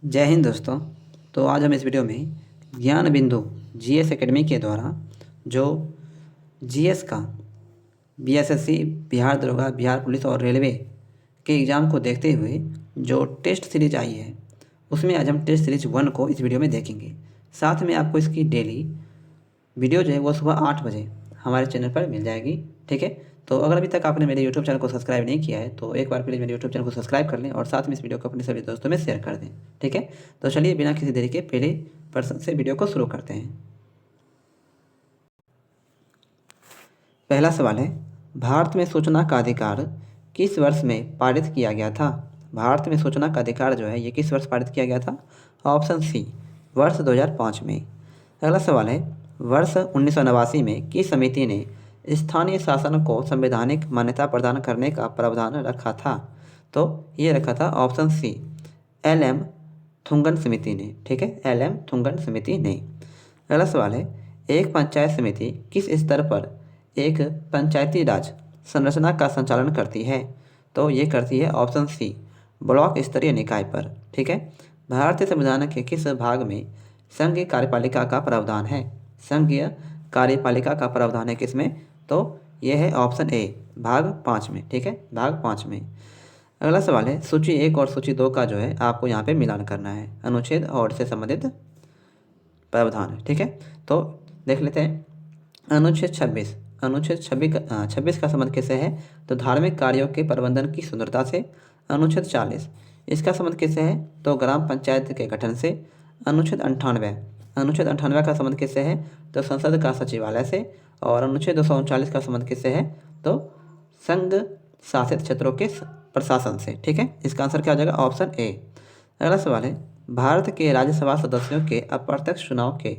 जय हिंद दोस्तों। तो आज हम इस वीडियो में ज्ञान बिंदु जीएस एकेडमी के द्वारा जो जीएस का बीएसएससी, बिहार दरोगा, बिहार पुलिस और रेलवे के एग्ज़ाम को देखते हुए जो टेस्ट सीरीज आई है उसमें आज हम टेस्ट सीरीज 1 को इस वीडियो में देखेंगे। साथ में आपको इसकी डेली वीडियो जो है वो सुबह 8 बजे हमारे चैनल पर मिल जाएगी। ठीक है, तो अगर अभी तक आपने मेरे यूट्यूब चैनल को सब्सक्राइब नहीं किया है तो एक बार प्लीज़ मेरे यूट्यूब चैनल को सब्सक्राइब कर लें और साथ में इस वीडियो को अपने सभी दोस्तों में शेयर कर दें। ठीक है, तो चलिए बिना किसी देरी के पहले प्रश्न से वीडियो को शुरू करते हैं। पहला सवाल है, भारत में सूचना का अधिकार किस वर्ष में पारित किया गया था? भारत में सूचना का अधिकार जो है ये किस वर्ष पारित किया गया था? ऑप्शन सी, वर्ष 2005 में। अगला सवाल है, वर्ष 1989 में किस समिति ने स्थानीय शासन को संवैधानिक मान्यता प्रदान करने का प्रावधान रखा था? तो ये रखा था ऑप्शन सी, एल.एम. थुंगन समिति ने। ठीक है, एल.एम. थुंगन समिति ने। अगला सवाल है, एक पंचायत समिति किस स्तर पर एक पंचायती राज संरचना का संचालन करती है? तो ये करती है ऑप्शन सी, ब्लॉक स्तरीय निकाय पर। ठीक है, भारतीय संविधान के किस भाग में संघीय कार्यपालिका का प्रावधान है? संघीय कार्यपालिका का प्रावधान है किसमें? तो यह है ऑप्शन ए, भाग 5 में। ठीक है, भाग 5 में। अगला सवाल है, सूची 1 और सूची 2 का जो है आपको यहाँ पे मिलान करना है, अनुच्छेद और इससे संबंधित प्रावधान। ठीक है, तो देख लेते हैं। अनुच्छेद 26 का संबंध किससे है? तो धार्मिक कार्यों के प्रबंधन की सुंदरता से। अनुच्छेद 40 इसका संबंध किससे है? तो ग्राम पंचायत के गठन से। अनुच्छेद 98 का संबंध किससे है? तो संसद का सचिवालय से। और अनुच्छेद 239 का संबंध किससे है? तो संघ शासित क्षेत्रों के प्रशासन से। ठीक है, इसका आंसर क्या हो जाएगा? Option A. अगला सवाल है, भारत के राज्यसभा सदस्यों के अप्रत्यक्ष चुनाव के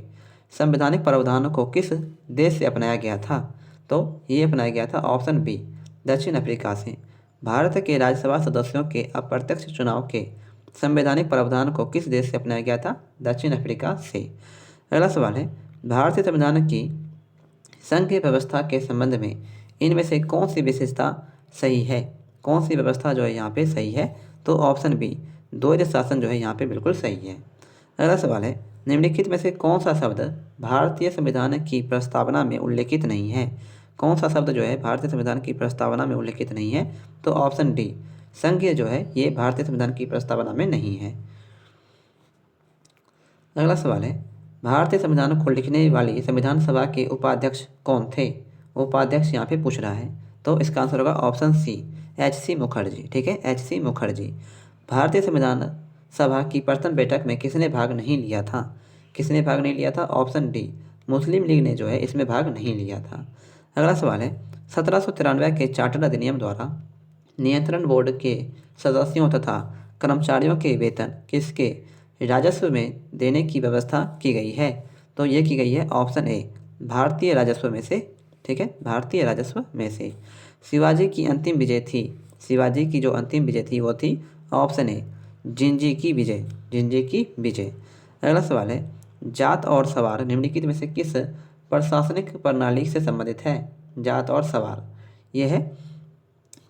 संवैधानिक प्रावधानों को किस देश से अपनाया गया था? तो ये अपनाया गया था ऑप्शन बी, दक्षिण अफ्रीका से। भारत के राज्यसभा सदस्यों के अप्रत्यक्ष चुनाव के संवैधानिक प्रावधान को किस देश से अपनाया गया था? दक्षिण अफ्रीका से। अगला सवाल है, भारतीय संविधान की संघीय व्यवस्था के संबंध में इनमें से कौन सी विशेषता सही है? कौन सी व्यवस्था जो है यहाँ पे सही है? तो ऑप्शन बी, द्वैध शासन जो है यहाँ पे बिल्कुल सही है। अगला सवाल है, निम्नलिखित में से कौन सा शब्द भारतीय संविधान की प्रस्तावना में उल्लेखित नहीं है? कौन सा शब्द जो है भारतीय संविधान की प्रस्तावना में उल्लेखित नहीं है? तो ऑप्शन डी, संघीय जो है ये भारतीय संविधान की प्रस्तावना में नहीं है। अगला सवाल है, भारतीय संविधान को लिखने वाली संविधान सभा के उपाध्यक्ष कौन थे? उपाध्यक्ष यहाँ पे पूछ रहा है, तो इसका आंसर होगा ऑप्शन सी, एच.सी. मुखर्जी। ठीक है, एच.सी. मुखर्जी। भारतीय संविधान सभा की प्रथम बैठक में किसने भाग नहीं लिया था? किसने भाग नहीं लिया था? ऑप्शन डी, मुस्लिम लीग ने जो है इसमें भाग नहीं लिया था। अगला सवाल है, 1793 के चार्टर अधिनियम द्वारा नियंत्रण बोर्ड के सदस्यों तथा कर्मचारियों के वेतन किसके राजस्व में देने की व्यवस्था की गई है? तो ये की गई है ऑप्शन ए, भारतीय राजस्व में से। ठीक है, भारतीय राजस्व में से। शिवाजी की अंतिम विजय थी, शिवाजी की जो अंतिम विजय थी वो थी ऑप्शन ए, जिंजी की विजय। जिंजी की विजय। अगला सवाल है, जात और सवार निम्नलिखित में से किस प्रशासनिक प्रणाली से संबंधित है? जात और सवार ये है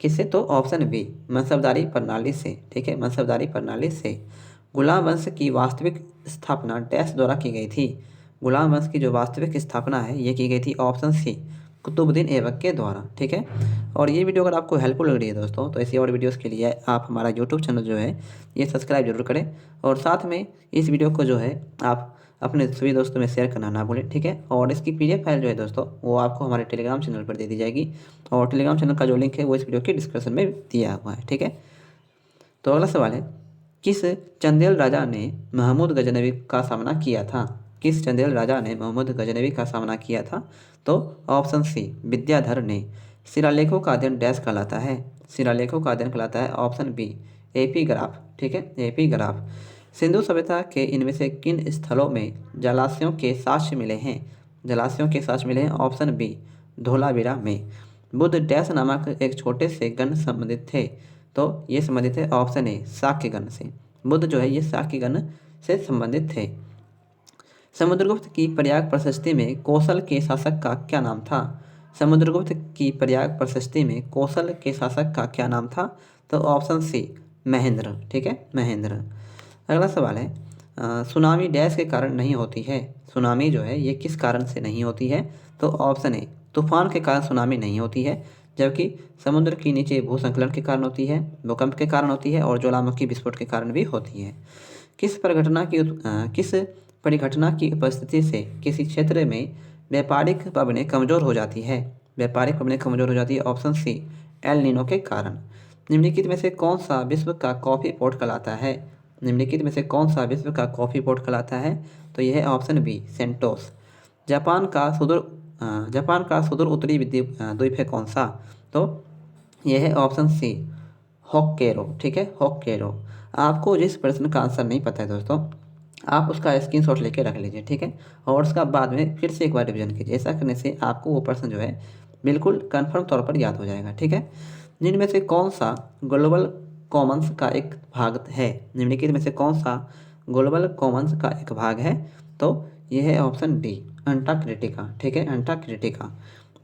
किससे? तो ऑप्शन बी, मनसबदारी प्रणाली से। ठीक है, मनसबदारी प्रणाली से। गुलाम वंश की वास्तविक स्थापना डैश द्वारा की गई थी? गुलाम वंश की जो वास्तविक स्थापना है ये की गई थी ऑप्शन सी, कुतुबुद्दीन ऐबक के द्वारा। ठीक है, और ये वीडियो अगर आपको हेल्पफुल लग रही है दोस्तों तो ऐसी और वीडियोस के लिए आप हमारा यूट्यूब चैनल जो है ये सब्सक्राइब जरूर करें और साथ में इस वीडियो को जो है आप अपने सभी दोस्तों में शेयर करना ना भूलें। ठीक है, और इसकी PDF फाइल जो है दोस्तों वो आपको हमारे टेलीग्राम चैनल पर दे दी जाएगी और टेलीग्राम चैनल का जो लिंक है वो इस वीडियो के डिस्क्रिप्शन में दिया हुआ है। ठीक है, तो अगला सवाल है, किस चंदेल राजा ने महमूद गजनवी का सामना किया था? किस चंदेल राजा ने महमूद गजनवी का सामना किया था? तो ऑप्शन सी, विद्याधर ने। शिलालेखों का अध्ययन डैश कहलाता है? शिलालेखों का अध्ययन कहलाता है ऑप्शन बी, एपीग्राफ। ठीक है, एपीग्राफ। सिंधु सभ्यता के इनमें से किन स्थलों में जलाशयों के साक्ष्य मिले हैं? जलाशयों के साक्ष्य मिले हैं ऑप्शन बी, धोलावीरा में। बुद्ध डैश नामक एक छोटे से गण संबंधित थे? तो ये संबंधित है ऑप्शन ए, शाक्यगण से। बुद्ध जो है ये शाक्यगण से संबंधित थे। समुद्रगुप्त की प्रयाग प्रशस्ति में कौशल के शासक का क्या नाम था? समुद्रगुप्त की प्रयाग प्रशस्ति में कौशल के शासक का क्या नाम था? तो ऑप्शन सी, महेंद्र। ठीक है, महेंद्र। अगला सवाल है सुनामी डैश के कारण नहीं होती है। सुनामी जो है ये किस कारण से नहीं होती है? तो ऑप्शन ए तूफान के कारण सुनामी नहीं होती है, जबकि समुद्र के नीचे भूसंकलन के कारण होती है, भूकंप के कारण होती है और ज्वालामुखी विस्फोट के कारण भी होती है। किस परिघटना की उपस्थिति से किसी क्षेत्र में व्यापारिक पवनें कमज़ोर हो जाती है? व्यापारिक पवनें कमज़ोर हो जाती है। ऑप्शन सी एल नीनो के कारण। निम्नलिखित में से कौन सा विश्व का कॉफ़ी पोर्ट कहलाता है? निम्नलिखित में से कौन सा विश्व का कॉफ़ी पोर्ट कहलाता है? तो यह है ऑप्शन बी सेंटोस। जापान का सुदूर उत्तरी द्वीप है कौन सा? तो यह है ऑप्शन सी होक्केरो। ठीक है, होक्केरो। आपको जिस प्रश्न का आंसर नहीं पता है दोस्तों, आप उसका स्क्रीनशॉट लेके रख लीजिए। ठीक है, और उसका बाद में फिर से एक बार रिविजन कीजिए। ऐसा करने से आपको वो प्रश्न जो है बिल्कुल कन्फर्म तौर पर याद हो जाएगा। ठीक है, जिनमें से कौन सा ग्लोबल कॉमन्स का एक भाग है? निम्नलिखित में से कौन सा ग्लोबल कॉमन्स का एक भाग है? तो यह है ऑप्शन डी अंटार्कटिका। ठीक है, अंटार्कटिका।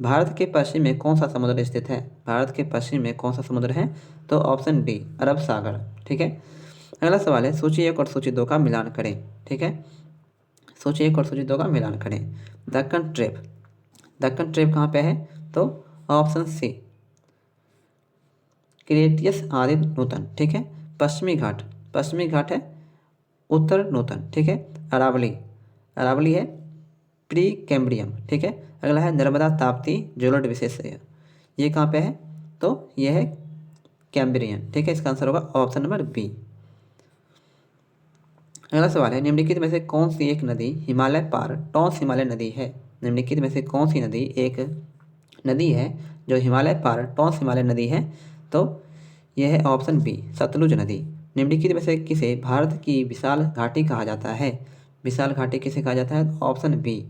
भारत के पश्चिम में कौन सा समुद्र स्थित है? भारत के पश्चिम में कौन सा समुद्र है? तो ऑप्शन डी अरब सागर। ठीक है, अगला सवाल है सूची 1 और सूची 2 का मिलान करें। ठीक है, सूची 1 और सूची 2 का मिलान करें। दक्कन ट्रेप, दक्कन ट्रेप कहाँ पे है? तो ऑप्शन सी क्रिएटियस आदि नूतन। ठीक है, पश्चिमी घाट, पश्चिमी घाट है उत्तर नूतन। ठीक है, अरावली, अरावली है प्री कैम्ब्रियम। ठीक है, अगला है नर्मदा ताप्ती जोलट विशेष, ये कहाँ पे है? तो यह है कैम्ब्रियन। ठीक है, इसका आंसर होगा ऑप्शन नंबर बी। अगला सवाल है निम्नलिखित में से कौन सी एक नदी हिमालय पार टॉन्स हिमालय नदी है? निम्नलिखित में से कौन सी नदी एक नदी है जो हिमालय पार टॉन्स हिमालय नदी है? तो यह है ऑप्शन बी सतलुज नदी। निम्नलिखित में से किसे भारत की विशाल घाटी कहा जाता है? विशाल घाटी किसे कहा जाता है? ऑप्शन बी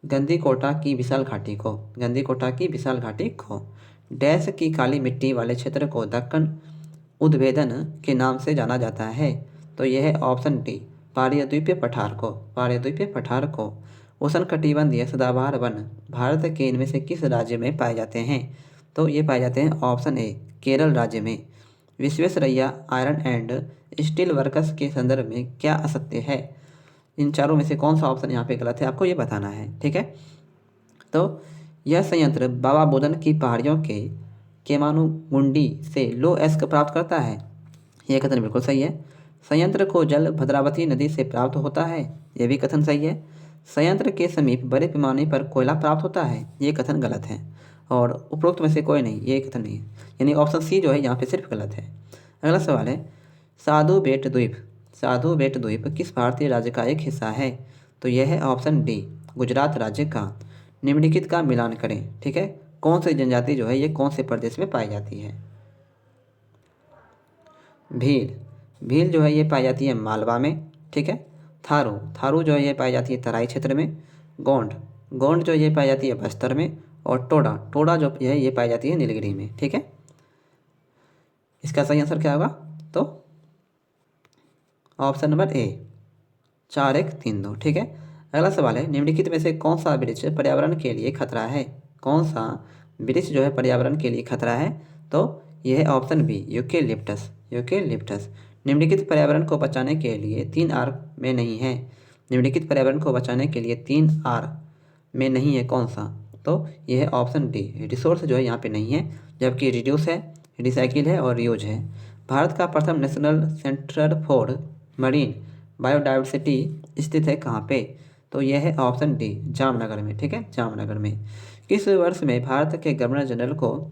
गंदीकोटा की विशाल घाटी को, गंदीकोटा की विशाल घाटी को। डैश की काली मिट्टी वाले क्षेत्र को दक्कन उद्भेदन के नाम से जाना जाता है? तो यह है ऑप्शन डी पारिद्वीपीय पठार को, पारिद्वीपीय पठार को। उष्णकटिबंधीय सदाबहार वन भारत के इनमें से किस राज्य में पाए जाते हैं? तो ये पाए जाते हैं ऑप्शन ए केरल राज्य में। Visvesvaraya iron and steel workers के संदर्भ में क्या असत्य है? इन चारों में से कौन सा ऑप्शन यहाँ पे गलत है, आपको ये बताना है। ठीक है, तो यह संयंत्र बाबा बुदन की पहाड़ियों के केमानुगुंडी से लो एस्क प्राप्त करता है, यह कथन बिल्कुल सही है। संयंत्र को जल भद्रावती नदी से प्राप्त होता है, यह भी कथन सही है। संयंत्र के समीप बड़े पैमाने पर कोयला प्राप्त होता है, ये कथन गलत है। और उपरोक्त में से कोई नहीं, ये कथन नहीं है, यानी ऑप्शन सी जो है यहाँ पे सिर्फ गलत है। अगला सवाल है साधु बेट द्वीप, साधु बेट द्वीप किस भारतीय राज्य का एक हिस्सा है? तो यह है ऑप्शन डी गुजरात राज्य का। निम्नलिखित का मिलान करें। ठीक है, कौन सी जनजाति जो है ये कौन से प्रदेश में पाई जाती है? भील, भील जो है ये पाई जाती है मालवा में। ठीक है, थारू, थारू जो है ये पाई जाती है तराई क्षेत्र में। गोंड, गोंड जो ये पाई जाती है बस्तर में। और टोडा, टोडा जो है ये पाई जाती है नीलगिरी में। ठीक है, इसका सही आंसर क्या होगा? तो ऑप्शन नंबर ए 4132। ठीक है, अगला सवाल है निम्नलिखित में से कौन सा वृक्ष पर्यावरण के लिए खतरा है? कौन सा वृक्ष जो है पर्यावरण के लिए खतरा है? तो यह है ऑप्शन बी यूकेलिप्टस, यूकेलिप्टस। निम्नलिखित पर्यावरण को बचाने के लिए 3 R में नहीं है, निम्नलिखित पर्यावरण को बचाने के लिए 3R में नहीं है कौन सा? तो यह है ऑप्शन डी रिसोर्स जो है यहाँ पे नहीं है, जबकि रिड्यूस है, रिसाइकिल है और रीयूज है। भारत का प्रथम national centre for marine biodiversity स्थित है कहाँ पे? तो यह है ऑप्शन डी जामनगर में। ठीक है, जामनगर में। किस वर्ष में भारत के गवर्नर जनरल को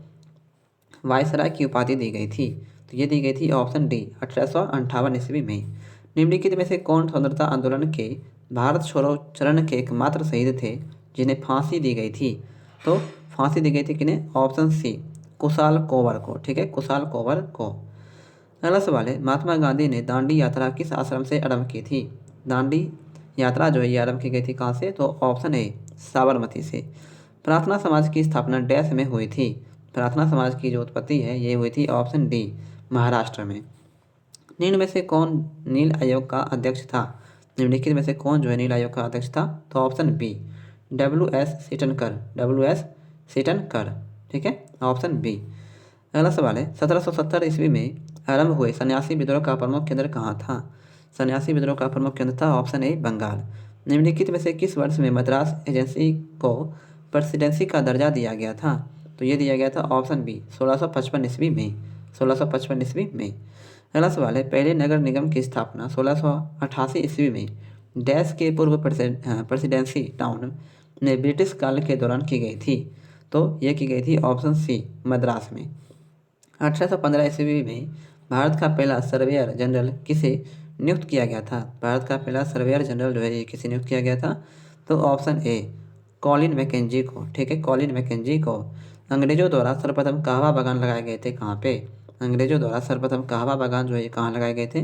वायसराय की उपाधि दी गई थी? तो ये दी गई थी ऑप्शन डी 1858 ईस्वी में। निम्नलिखित में से कौन स्वतंत्रता आंदोलन के भारत छोड़ो चरण के एकमात्र शहीद थे जिन्हें फांसी दी गई थी? तो फांसी दी गई थी किन्हें? ऑप्शन सी कुशाल कोवर को। ठीक है, कुशाल कोवर को। अगला सवाल है महात्मा गांधी ने दांडी यात्रा किस आश्रम से आरंभ की थी? दांडी यात्रा जो है ये आरंभ की गई थी कहाँ से? तो ऑप्शन ए साबरमती से। प्रार्थना समाज की स्थापना डैश में हुई थी? प्रार्थना समाज की जो उत्पत्ति है ये हुई थी ऑप्शन डी महाराष्ट्र में। निम्न में से कौन नील आयोग का अध्यक्ष था? निम्नलिखित में से कौन जो है नील आयोग का अध्यक्ष था? तो ऑप्शन बी WS सीटनकर, WS सीटनकर। ठीक है, ऑप्शन बी। अगला सवाल है 1770 ईस्वी में आरंभ हुए सन्यासी विद्रोह का प्रमुख केंद्र कहाँ था? सन्यासी विद्रोह का प्रमुख केंद्र था? Option A Bengal. निम्नलिखित में से किस वर्ष में मद्रास एजेंसी को प्रेसिडेंसी का दर्जा दिया गया था? तो ये दिया गया था ऑप्शन बी 1655 ईस्वी में। 1655 ईस्वी में। अगला सवाल है, पहले नगर निगम की स्थापना 1688 ईस्वी में डैश के पूर्व प्रेसिडेंसी टाउन में ब्रिटिश काल के दौरान की गई थी? तो ये की गई थी ऑप्शन सी मद्रास में। 1815 ईस्वी में भारत का पहला सर्वेयर जनरल किसे नियुक्त किया गया था? भारत का पहला सर्वेयर जनरल जो है ये किसे नियुक्त किया गया था? तो ऑप्शन ए कॉलिन मैकेंजी को। ठीक है, कॉलिन मैकेंजी को। अंग्रेजों द्वारा सर्वप्रथम कहवा बागान लगाए गए थे कहाँ पे? अंग्रेजों द्वारा सर्वप्रथम कहवा बागान जो है ये कहाँ लगाए गए थे?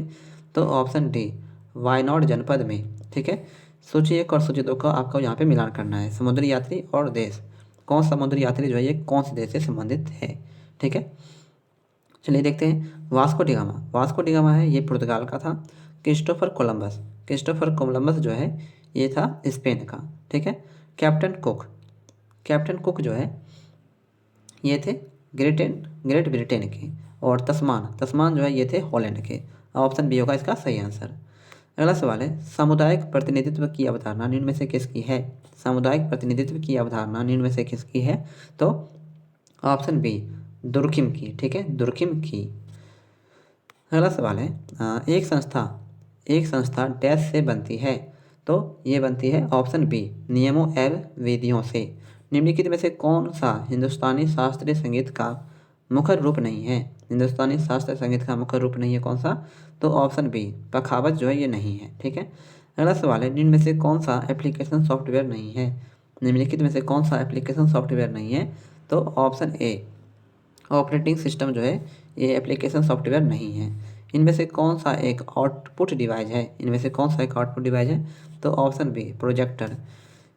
तो ऑप्शन डी वायनॉड जनपद में। ठीक है, सूची 1 और सूची 2 का आपको यहाँ पे मिलान करना है। समुद्री यात्री और देश, कौन समुद्री यात्री जो है ये कौन से देश से संबंधित है? ठीक है, चलिए देखते हैं। वास्को डिगामा, वास्को डिगामा है ये पुर्तगाल का था। क्रिस्टोफर कोलंबस, क्रिस्टोफर कोलंबस जो है ये था स्पेन का। ठीक है, कैप्टन कुक, कैप्टन कुक जो है ये थे ग्रेट ब्रिटेन के। और तस्मान, तस्मान जो है ये थे हॉलैंड के। ऑप्शन बी होगा इसका सही आंसर। अगला सवाल है, सामुदायिक प्रतिनिधित्व की अवधारणा निम्न में से किसकी है? सामुदायिक प्रतिनिधित्व की अवधारणा निम्न में से किसकी है? तो ऑप्शन बी दुर्खिम की। ठीक है, दुर्खिम की। अगला सवाल है, एक संस्था डैश से बनती है? तो ये बनती है ऑप्शन बी नियमों एवं विधियों से। निम्नलिखित में से कौन सा हिंदुस्तानी शास्त्रीय संगीत का मुखर रूप नहीं है? हिंदुस्तानी शास्त्रीय संगीत का मुखर रूप नहीं है कौन सा? तो ऑप्शन बी पखावज जो है ये नहीं है। ठीक है, अगला सवाल है, निम्न में से कौन सा एप्लीकेशन सॉफ्टवेयर नहीं है? निम्नलिखित में से कौन सा एप्लीकेशन सॉफ्टवेयर नहीं है? तो ऑप्शन ए ऑपरेटिंग सिस्टम जो है ये एप्लीकेशन सॉफ्टवेयर नहीं है। इनमें से कौन सा एक आउटपुट डिवाइस है? इनमें से कौन सा एक आउटपुट डिवाइस है? तो ऑप्शन बी प्रोजेक्टर।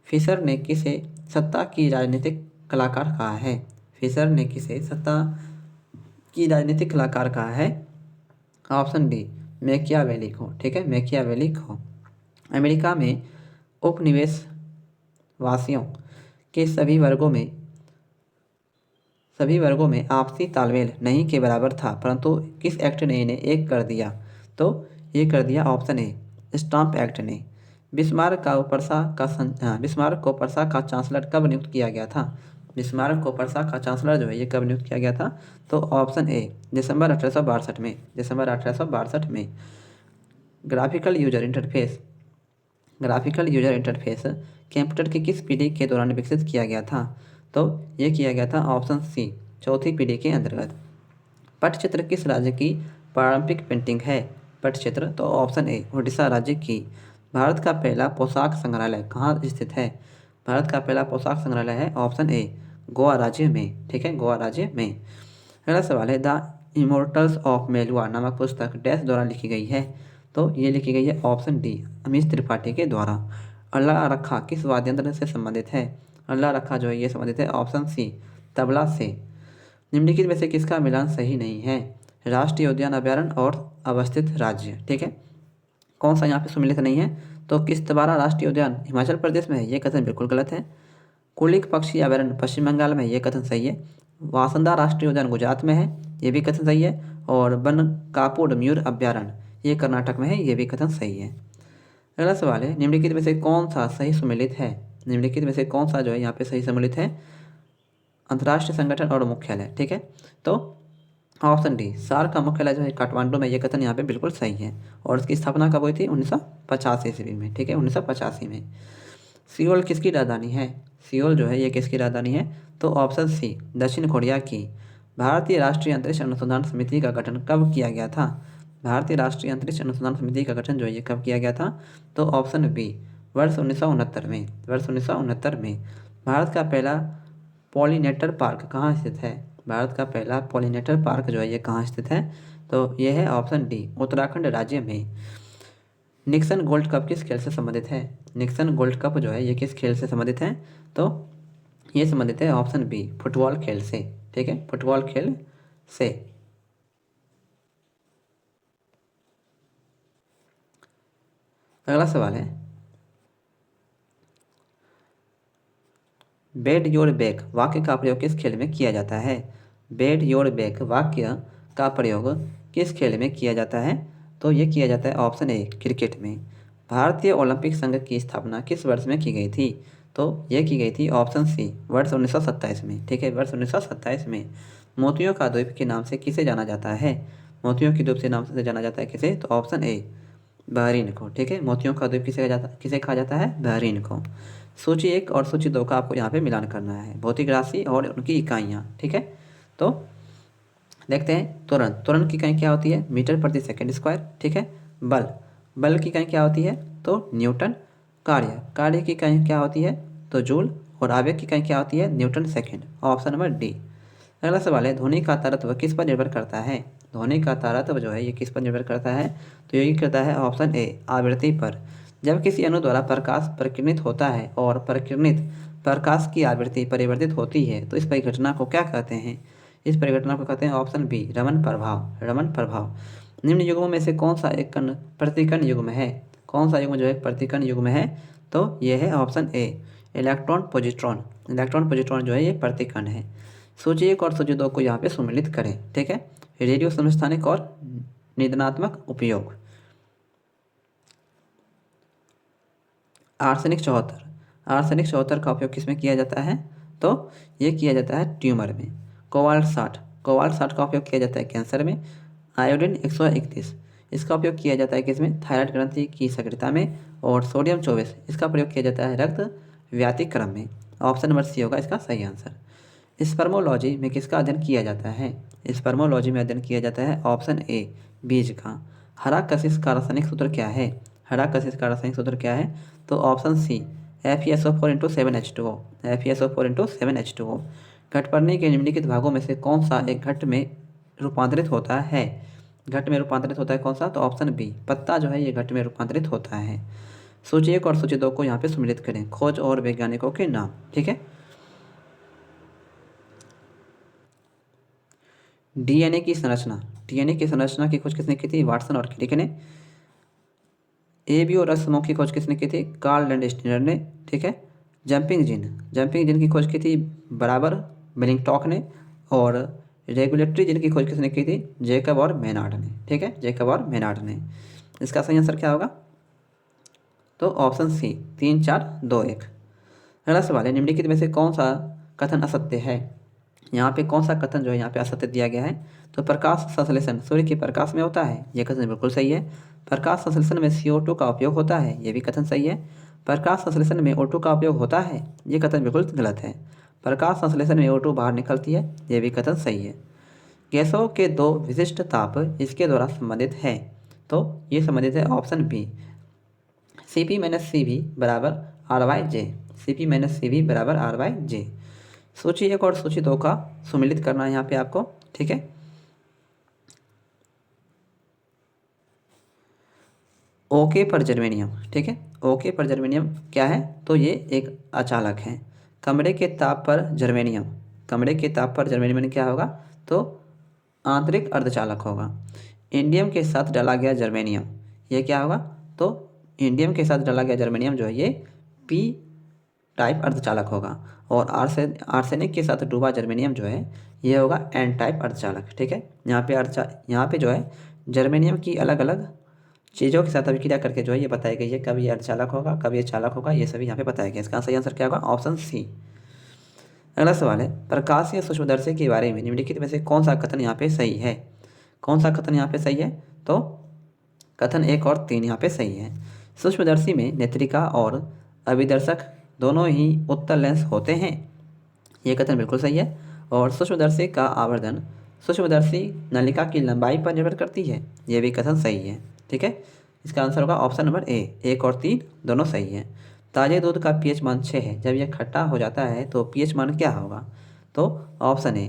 फिशर ने किसे सत्ता की राजनीतिक कलाकार कहा है? फिशर ने किसे सत्ता की राजनीतिक कलाकार कहा है? ऑप्शन डी मैकियावेली को। ठीक है, मैकियावेली को। अमेरिका में उपनिवेश वासियों के सभी वर्गों में आपसी तालमेल नहीं के बराबर था, परंतु किस एक्ट ने इन्हें एक कर दिया? तो ये कर दिया ऑप्शन ए स्टाम्प एक्ट ने। बिस्मार्क को पर्सा का चांसलर कब नियुक्त किया गया था? बिस्मार्क को पर्सा का चांसलर जो है ये कब नियुक्त किया गया था? तो ऑप्शन ए दिसंबर 1862 में। दिसंबर 1862 में। Graphical user interface, graphical user interface computer की किस पीढ़ी के दौरान विकसित किया गया था? तो ये किया गया था ऑप्शन सी चौथी पीढ़ी के अंतर्गत। पटचित्र किस राज्य की पारंपरिक पेंटिंग है? पटचित्र, तो ऑप्शन ए उड़ीसा राज्य की। भारत का पहला पोशाक संग्रहालय कहाँ स्थित है? भारत का पहला पोशाक संग्रहालय है ऑप्शन ए गोवा राज्य में। ठीक है, गोवा राज्य में। अगला सवाल है, द इमोर्टल्स ऑफ मेलुआ नामक पुस्तक डैश द्वारा लिखी गई है? तो ये लिखी गई है ऑप्शन डी अमीश त्रिपाठी के द्वारा। अल्लाह रखा किस वाद्य यंत्र से संबंधित है? अल्लाह रखा जो है ये संबंधित है ऑप्शन सी तबला से। निम्नलिखित में से किसका मिलान सही नहीं है? राष्ट्रीय उद्यान अभ्यारण्य और अवस्थित राज्य। ठीक है, कौन सा यहाँ पे सम्मिलित नहीं है? तो किश्तवाड़ा राष्ट्रीय उद्यान हिमाचल प्रदेश में है, ये कथन बिल्कुल गलत है। कुलिक पक्षी अभ्यारण्य पश्चिम बंगाल में, ये कथन सही है। वासंदा राष्ट्रीय उद्यान गुजरात में है, ये भी कथन सही है। और बनकापुर मयूर अभ्यारण्य ये कर्नाटक में है, ये भी कथन सही है। अगला सवाल है, निम्नलिखित में से कौन सा सही सम्मिलित है? निम्नलिखित में से कौन सा जो है यहाँ पे सही सम्मिलित है? अंतर्राष्ट्रीय संगठन और मुख्यालय। ठीक है, तो ऑप्शन डी सार्क का मुख्यालय जो है काठमांडू में, ये कथन यहाँ पे बिल्कुल सही है। और इसकी स्थापना कब हुई थी? 1985 ईस्वी में। ठीक है, 1985 में। सियोल किसकी राजधानी है? सियोल जो है ये किसकी राजधानी है? तो ऑप्शन सी दक्षिण कोरिया की। भारतीय राष्ट्रीय अंतरिक्ष अनुसंधान समिति का गठन कब किया गया था? भारतीय राष्ट्रीय अंतरिक्ष अनुसंधान समिति का गठन जो है ये कब किया गया था? तो ऑप्शन बी वर्ष 1969 में। वर्ष 1969 में। भारत का पहला पॉलिनेटर पार्क कहाँ स्थित है? भारत का पहला पॉलिनेटर पार्क जो है ये कहाँ स्थित है? तो ये है ऑप्शन डी उत्तराखंड राज्य में। निक्सन गोल्ड कप किस खेल से संबंधित है? निक्सन गोल्ड कप जो है ये किस खेल से संबंधित है? तो ये संबंधित है ऑप्शन बी फुटबॉल खेल से। ठीक है, फुटबॉल खेल से। अगला सवाल है, बेड योर बैक वाक्य का प्रयोग किस खेल में किया जाता है? बेड योर बैक वाक्य का प्रयोग किस खेल में किया जाता है? तो ये किया जाता है ऑप्शन ए क्रिकेट में। भारतीय ओलंपिक संघ की स्थापना किस वर्ष में की गई थी? तो ये की गई थी ऑप्शन सी वर्ष 1927 में। ठीक है, वर्ष 1927 में। मोतियों का द्वीप के नाम से किसे जाना जाता है? मोतियों के द्वीप से नाम से जाना जाता है किसे? तो ऑप्शन ए बहरीन को। ठीक है, मोतियों का द्वीप किसे कहा जाता है? बहरीन को। सूची 1 और सूची 2 का आपको यहाँ पे मिलान करना है, भौतिक राशि और उनकी इकाइयाँ। ठीक है, तो देखते हैं त्वरण की इकाई क्या होती है? मीटर प्रति सेकंड स्क्वायर। ठीक है, बल की इकाई क्या होती है? तो न्यूटन। कार्य की इकाई क्या होती है? तो जूल। और आवेग की इकाई क्या होती है? Newton second. Option number D. अगला सवाल है, ध्वनि का तारतम्य किस पर निर्भर करता है? ध्वनि का तारतम्य जो है ये किस पर निर्भर करता है? तो यही करता है ऑप्शन ए आवृत्ति पर। जब किसी अणु द्वारा प्रकाश प्रकीर्णित होता है और प्रकीर्णित प्रकाश की आवृत्ति परिवर्तित होती है तो इस परिघटना को क्या कहते हैं? इस परिघटना को कहते हैं ऑप्शन बी रमन प्रभाव। निम्न युग्मों में से कौन सा एक कण प्रतिकण युग्म है? कौन सा युग्म जो है प्रतिकण युग्म है? तो ये है ऑप्शन ए इलेक्ट्रॉन पॉजिट्रॉन जो है ये प्रतिकण है। सूची 1 और सूची 2 को यहाँ पे सम्मिलित करें। ठीक है, रेडियो समस्थानिक और निदानात्मक उपयोग। आर्सेनिक 74 का उपयोग किसमें किया जाता है? तो ये किया जाता है ट्यूमर में। कोबाल्ट 60 का उपयोग किया जाता है कैंसर में। आयोडीन 131 इसका उपयोग किया जाता है किसमें? थायराइड ग्रंथि की सक्रियता में। और सोडियम 24 इसका प्रयोग किया जाता है रक्त व्यातिक्रम में। ऑप्शन नंबर सी होगा इसका सही आंसर। स्पर्मोलॉजी में किसका अध्ययन किया जाता है? स्पर्मोलॉजी में अध्ययन किया जाता है ऑप्शन ए बीज का। हरा कशिश का रासायनिक सूत्र क्या है? तो option C FeSO4 into 7H2O। घटपर्णी के निम्नलिखित भागों में से कौन सा एक घट में रूपांतरित होता है? कौन सा? तो ऑप्शन बी पत्ता जो है ये घट में रूपांतरित होता है। सूची 1 और सूची 2 को यहाँ पे सम्मिलित करें। खोज और वैज्ञानिकों के नाम। ठीक है, डीएनए की संरचना की खोज किसने की थी? वाटसन और क्रिक ने। एबीओ रस समूह की खोज किसने की थी? कार्ल लैंडस्टीनर ने। ठीक है, जंपिंग जिन की खोज की थी बराबर मिलिंगटॉक ने। और रेगुलेटरी जिन की खोज किसने की थी? जेकब और मेनार्ड ने। ठीक है, इसका सही आंसर क्या होगा? तो ऑप्शन सी 3 4 2 1। अगला सवाल है, निम्नलिखित में से कौन सा कथन असत्य है? यहाँ पे कौन सा कथन जो है यहाँ पे असत्य दिया गया है? तो प्रकाश संश्लेषण सूर्य के प्रकाश में होता है, ये कथन बिल्कुल सही है। प्रकाश संश्लेषण में CO2 का उपयोग होता है, ये भी कथन सही है। प्रकाश संश्लेषण में O2 का उपयोग होता है, ये कथन बिल्कुल गलत है। प्रकाश संश्लेषण में O2 बाहर निकलती है, ये भी कथन सही है। गैसों के 2 विशिष्ट ताप इसके द्वारा संबंधित है, तो ये संबंधित है ऑप्शन बी CP - CV बराबर R/J। सूची 1 और सूची 2 का सम्मिलित करना है यहाँ पे आपको। ठीक है, ओके पर जर्मेनियम। ठीक है, ओके पर जर्मेनियम क्या है? तो ये एक अचालक है। कमरे के ताप पर जर्मेनियम क्या होगा? तो आंतरिक अर्धचालक होगा। इंडियम के साथ डाला गया जर्मेनियम ये क्या होगा? तो इंडियम के साथ डाला गया जर्मेनियम जो है ये P टाइप अर्धचालक होगा। और आर्सेनिक के साथ डूबा जर्मेनियम जो है ये होगा N टाइप अर्धचालक। ठीक है, यहाँ पे जो है जर्मेनियम की अलग अलग चीज़ों के साथ अभिक्रिया करके जो है ये बताई गई है, कब ये अर्धचालक होगा, कब ये चालक होगा, ये सभी यहाँ पे बताया गया। इसका सही आंसर क्या होगा? Option C. अगला सवाल है, प्रकाशीय सूक्ष्मदर्शी के बारे में निम्नलिखित में से कौन सा कथन यहाँ पे सही है? तो कथन 1 और 3 यहाँ पे सही है। सूक्ष्मदर्शी में नेत्रिका और अभिदर्शक दोनों ही उत्तल लेंस होते हैं, ये कथन बिल्कुल सही है। और सूक्ष्मदर्शी का आवर्धन सूक्ष्मदर्शी नलिका की लंबाई पर निर्भर करती है, ये भी कथन सही है। ठीक है, इसका आंसर होगा ऑप्शन नंबर ए 1 और 3 दोनों सही है। ताजे दूध का pH मान 6 है, जब यह खट्टा हो जाता है तो pH मान क्या होगा? तो ऑप्शन ए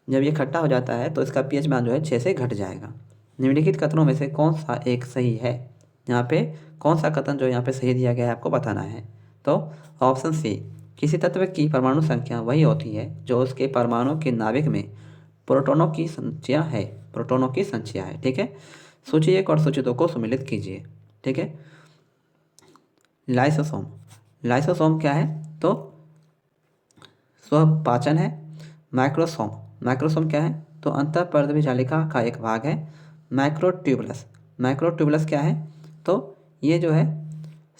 जब ये खट्टा हो जाता है तो इसका pH मान जो है 6 से घट जाएगा। निम्नलिखित कथनों में से कौन सा एक सही है? यहाँ पे कौन सा कथन जो यहाँ पे सही दिया गया है आपको बताना है। तो ऑप्शन सी किसी तत्व की परमाणु संख्या वही होती है जो उसके परमाणु के नाभिक में प्रोटॉनों की संख्या है। ठीक है, सूची 1 और सूची 2 को सम्मिलित कीजिए। ठीक है, लाइसोसोम क्या है? तो स्वपाचन है। माइक्रोसोम क्या है? तो अंतःपर्दभी जालिका का एक भाग है। माइक्रोट्यूबुलस। माइक्रोट्यूबुलस क्या है? तो ये जो है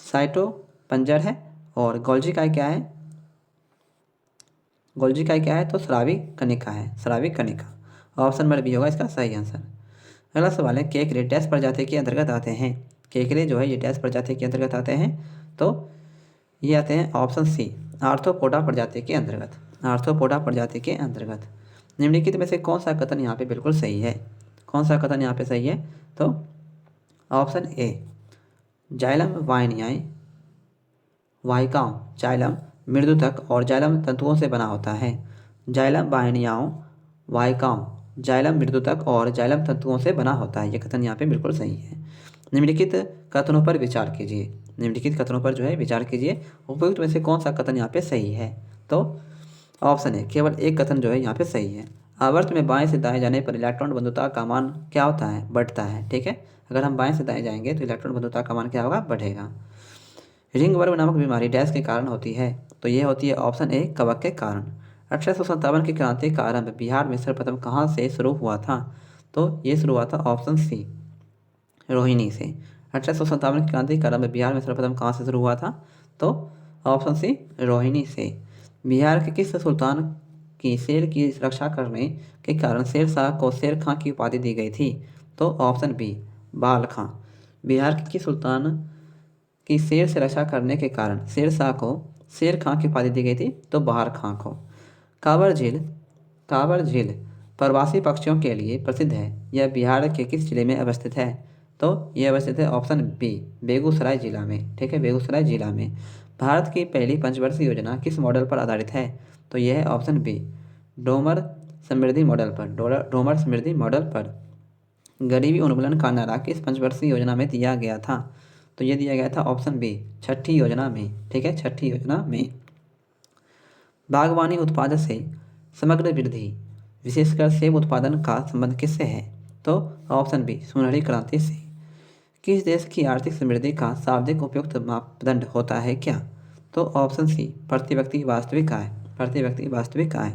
साइटोपंजर है। और गोल्जी इकाई क्या है? गोल्जी इकाई क्या है? तो स्रावी कणिका है, स्रावी कणिका। ऑप्शन नंबर बी होगा इसका सही आंसर। अगला सवाल है, केकड़े डैश प्रजाति के अंतर्गत आते हैं। केकड़े जो है ये डैश प्रजाति के अंतर्गत आते हैं। तो ये आते हैं ऑप्शन सी, आर्थ्रोपोडा प्रजाति के अंतर्गत, आर्थ्रोपोडा प्रजाति के अंतर्गत। निम्नलिखित में से कौन सा कथन यहाँ पे बिल्कुल सही है? कौन सा कथन यहाँ पे सही है? तो ऑप्शन ए, जाइलम वाहिनियाँ वाहिकाओं, जाइलम मृदुतक और जाइलम तंतुओं से बना होता है। जाइलम वाहिनियाओं वाहिकाओं, जाइलम मृदुतक और जाइलम तंतुओं से बना होता है। ये कथन यहाँ पे बिल्कुल सही है। निम्नलिखित कथनों पर विचार कीजिए। निम्नलिखित कथनों पर जो है विचार कीजिए, उपयुक्त में से कौन सा कथन यहाँ पे सही है? तो ऑप्शन है, केवल एक कथन जो है यहाँ पे सही है। आवर्त में बाएं से दाएं जाने पर इलेक्ट्रॉन बंधुता का मान क्या होता है? बढ़ता है। ठीक है, अगर हम बाएं से दाएं जाएंगे तो इलेक्ट्रॉन बंधुता का मान क्या होगा? बढ़ेगा। रिंगवर्म नामक बीमारी डैश के कारण होती है? तो ये होती है ऑप्शन ए, कवक के कारण। 1857 की क्रांति का आरंभ बिहार में सर्वप्रथम कहाँ से शुरू हुआ था? तो ये शुरू हुआ था ऑप्शन सी, रोहिणी से। 1857 की क्रांति का आरंभ बिहार में सर्वप्रथम कहाँ से शुरू हुआ था? तो ऑप्शन सी, रोहिणी से। बिहार के किस सुल्तान की शेर की रक्षा करने के कारण शेर शाह को शेर खां की उपाधि दी गई थी? तो ऑप्शन बी, बाल खां। बिहार के किस सुल्तान की शेर से रक्षा करने के कारण शेर शाह को शेर खां की उपाधि दी गई थी? तो बहार खां को। कांवर झील, कांवर झील प्रवासी पक्षियों के लिए प्रसिद्ध है। यह बिहार के किस जिले में अवस्थित है? तो यह अवस्थित है ऑप्शन बी, बेगूसराय जिला में। ठीक है, बेगूसराय जिला में। भारत की पहली पंचवर्षीय योजना किस मॉडल पर आधारित है? तो यह है ऑप्शन बी, डोमर समृद्धि मॉडल पर, डोमर समृद्धि मॉडल पर। गरीबी उन्मूलन का नारा किस पंचवर्षीय योजना में दिया गया था? तो ये दिया गया था ऑप्शन बी, छठी योजना में। ठीक है, छठी योजना में। बागवानी उत्पादन से समग्र वृद्धि, विशेषकर सेब उत्पादन का संबंध किससे है? तो ऑप्शन बी, सुनहरी क्रांति से। किस देश की आर्थिक समृद्धि का शाब्दिक उपयुक्त मापदंड होता है क्या? तो ऑप्शन सी, प्रति व्यक्ति वास्तविक आय, प्रति व्यक्ति वास्तविक आय।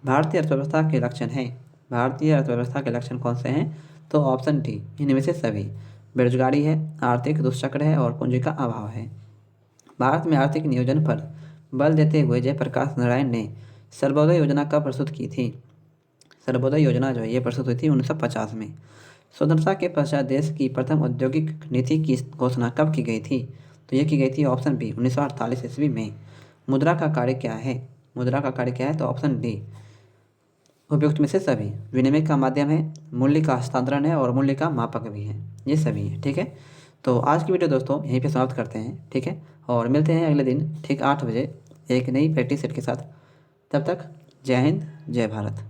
भारतीय अर्थव्यवस्था के लक्षण हैं, भारतीय अर्थव्यवस्था के लक्षण कौन से हैं? तो ऑप्शन डी, इनमें से सभी। बेरोजगारी है, आर्थिक दुष्चक्र है और पूंजी का अभाव है। भारत में आर्थिक नियोजन पर बल देते हुए जयप्रकाश नारायण ने सर्वोदय योजना कब प्रस्तुत की थी? सर्वोदय योजना जो है ये प्रस्तुत हुई थी 1950 में। स्वतंत्रता के पश्चात देश की प्रथम औद्योगिक नीति की घोषणा कब की गई थी? तो ये की गई थी ऑप्शन बी, 1948 ईस्वी में। मुद्रा का कार्य क्या है? मुद्रा का कार्य क्या है? तो ऑप्शन डी, उपयुक्त में से सभी। विनिमय का माध्यम है, मूल्य का हस्तांतरण है और मूल्य का मापक भी है। ये सभी है। ठीक है, तो आज की वीडियो दोस्तों यहीं पे समाप्त करते हैं। ठीक है, और मिलते हैं अगले दिन ठीक 8 बजे एक नई प्रैक्टिस सेट के साथ। तब तक जय हिंद, जय भारत।